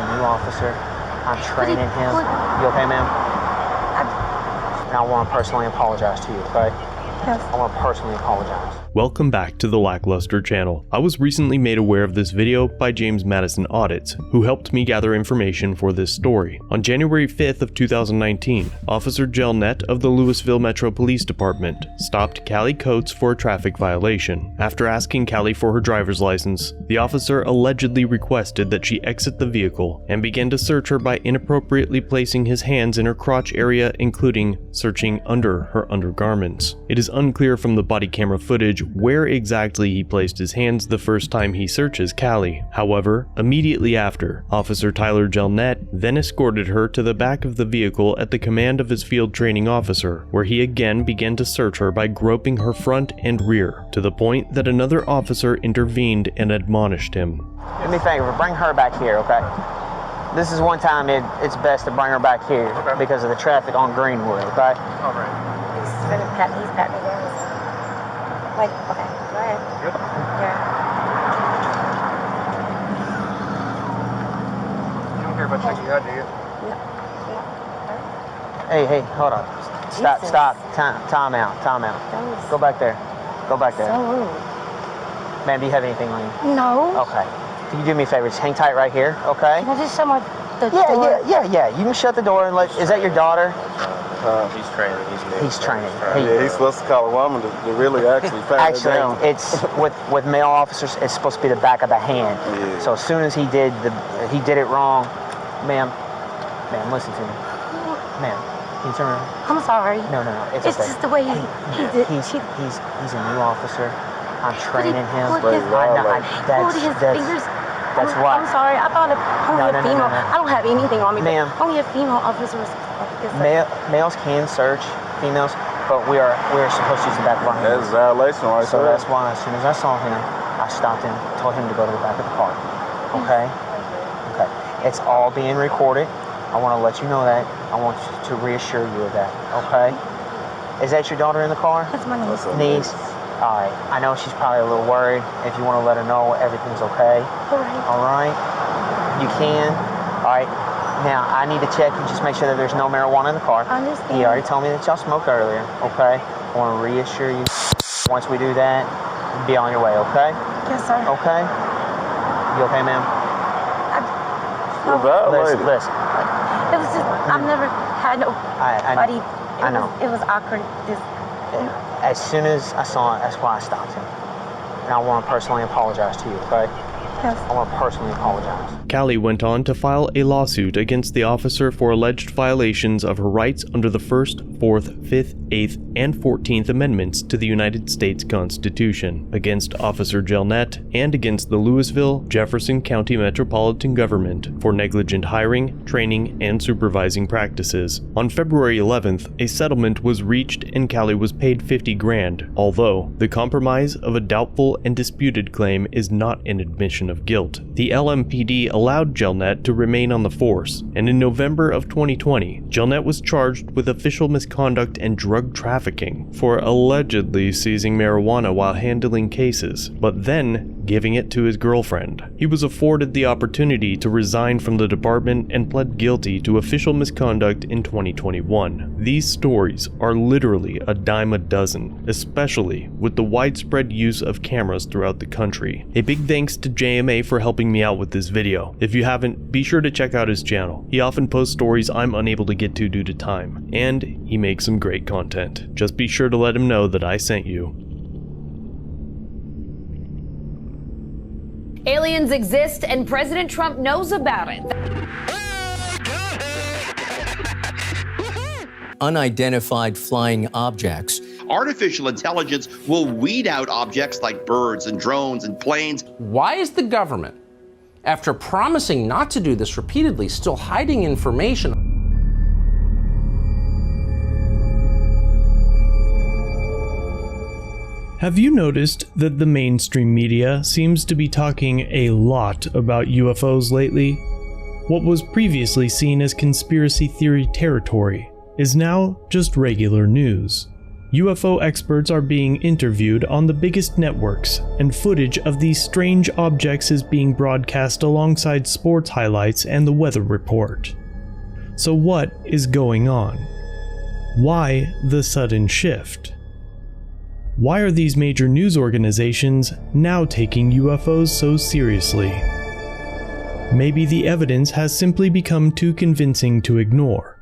a new officer. I'm training him. You okay, ma'am? And I want to personally apologize to you, okay? Yes. I want to personally apologize. Welcome back to the Lackluster channel. I was recently made aware of this video by James Madison Audits, who helped me gather information for this story. On January 5th of 2019, Officer Gelnett of the Louisville Metro Police Department stopped Callie Coates for a traffic violation. After asking Callie for her driver's license, the officer allegedly requested that she exit the vehicle and began to search her by inappropriately placing his hands in her crotch area, including searching under her undergarments. It is unclear from the body camera footage where exactly he placed his hands the first time he searches Callie. However, immediately after, Officer Tyler Gelnett then escorted her to the back of the vehicle at the command of his field training officer, where he again began to search her by groping her front and rear, to the point that another officer intervened and admonished him. Do me a favor, bring her back here, okay? This is one time it's best to bring her back here because of the traffic on Greenwood, okay? All right. He's patting me down. Like, okay, go ahead. Yep. Yeah. You don't care about checking you out, do you? Yeah. Hey, hold on. Stop. Time out. Go back there. So rude. Ma'am, do you have anything on you? No. Okay. Can you do me a favor? Just hang tight right here, okay? Can I just shut the door? Yeah. You can shut the door and is that your daughter? He's training. He's training. Yeah, he's supposed to call a woman to really actually find it down. It's with male officers. It's supposed to be the back of the hand. Yeah. So as soon as he did it wrong, ma'am, listen to me, ma'am. Can you turn around? I'm sorry. No. It's okay. just the way he did. He's a new officer. I'm training him. Put his fingers. That's why. I'm sorry. I thought only a female. No. I don't have anything on me. Ma'am. Only a female officer. Males can search females, but we are supposed to use the back of our hands. That's a violation right So there. that's why as soon as I saw him, I stopped him, told him to go to the back of the car. Okay? Okay. It's all being recorded. I want to let you know that. I want to reassure you of that. Okay? Is that your daughter in the car? That's my niece. Niece? All right. I know she's probably a little worried. If you want to let her know everything's okay. All right? You can. All right. Now, I need to check and just make sure that there's no marijuana in the car. I understand. He already told me that y'all smoked earlier, okay? I want to reassure you, once we do that, be on your way, okay? Yes, sir. Okay? You okay, ma'am? Listen. Listen. It was just, I've never had nobody. I know. It was awkward. As soon as I saw it, that's why I stopped him. And I want to personally apologize to you, okay? Yes. I want to personally apologize. Callie went on to file a lawsuit against the officer for alleged violations of her rights under the 1st, 4th, 5th, 8th, and 14th Amendments to the United States Constitution, against Officer Gelnett and against the Louisville, Jefferson County Metropolitan Government for negligent hiring, training, and supervising practices. On February 11th, a settlement was reached and Callie was paid $50,000, although the compromise of a doubtful and disputed claim is not an admission of guilt. The LMPD allowed Gelnett to remain on the force, and in November of 2020, Gelnett was charged with official misconduct and drug trafficking for allegedly seizing marijuana while handling cases, but then giving it to his girlfriend. He was afforded the opportunity to resign from the department and pled guilty to official misconduct in 2021. These stories are literally a dime a dozen, especially with the widespread use of cameras throughout the country. A big thanks to JMA for helping me out with this video. If you haven't, be sure to check out his channel. He often posts stories I'm unable to get to due to time, and he makes some great content. Just be sure to let him know that I sent you. Aliens exist and President Trump knows about it. Unidentified flying objects. Artificial intelligence will weed out objects like birds and drones and planes. Why is the government, after promising not to do this repeatedly, still hiding information? Have you noticed that the mainstream media seems to be talking a lot about UFOs lately? What was previously seen as conspiracy theory territory is now just regular news. UFO experts are being interviewed on the biggest networks, and footage of these strange objects is being broadcast alongside sports highlights and the weather report. So what is going on? Why the sudden shift? Why are these major news organizations now taking UFOs so seriously? Maybe the evidence has simply become too convincing to ignore.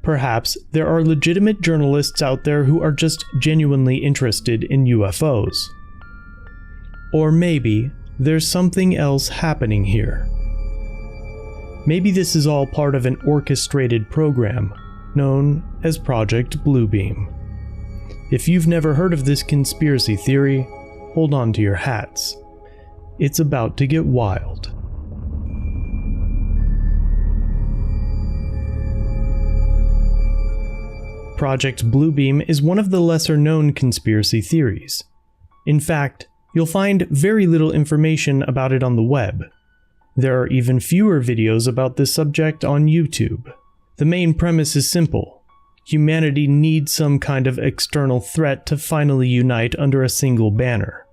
Perhaps there are legitimate journalists out there who are just genuinely interested in UFOs. Or maybe there's something else happening here. Maybe this is all part of an orchestrated program known as Project Bluebeam. If you've never heard of this conspiracy theory, hold on to your hats. It's about to get wild. Project Bluebeam is one of the lesser-known conspiracy theories. In fact, you'll find very little information about it on the web. There are even fewer videos about this subject on YouTube. The main premise is simple. Humanity needs some kind of external threat to finally unite under a single banner.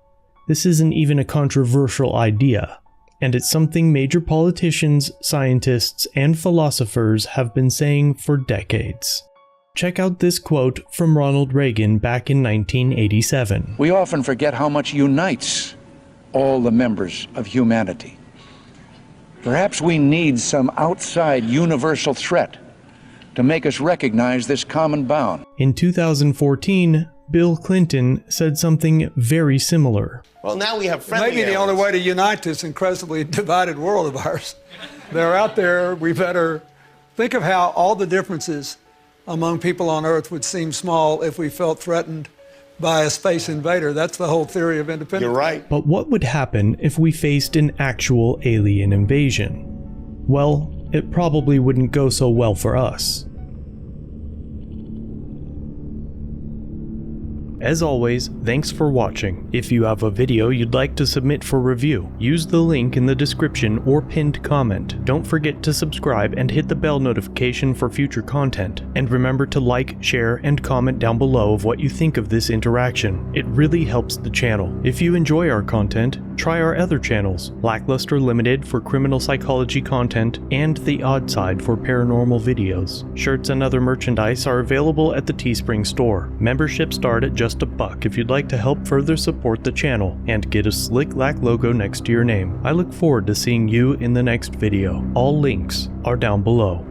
This isn't even a controversial idea, and it's something major politicians, scientists, and philosophers have been saying for decades. Check out this quote from Ronald Reagan back in 1987. We often forget how much unites all the members of humanity. Perhaps we need some outside universal threat to make us recognize this common bound. In 2014, Bill Clinton said something very similar. Well, now we have friendly Maybe the only way to unite this incredibly divided world of ours. They're out there. We better think of how all the differences among people on Earth would seem small if we felt threatened by a space invader. That's the whole theory of independence. You're right. But what would happen if we faced an actual alien invasion? Well, it probably wouldn't go so well for us. As always, thanks for watching. If you have a video you'd like to submit for review, use the link in the description or pinned comment. Don't forget to subscribe and hit the bell notification for future content. And remember to like, share, and comment down below of what you think of this interaction. It really helps the channel. If you enjoy our content, try our other channels, Lackluster Limited for criminal psychology content, and The Odd Side for paranormal videos. Shirts and other merchandise are available at the Teespring store. Memberships start at just $1 if you'd like to help further support the channel and get a slick Lack logo next to your name. I look forward to seeing you in the next video. All links are down below.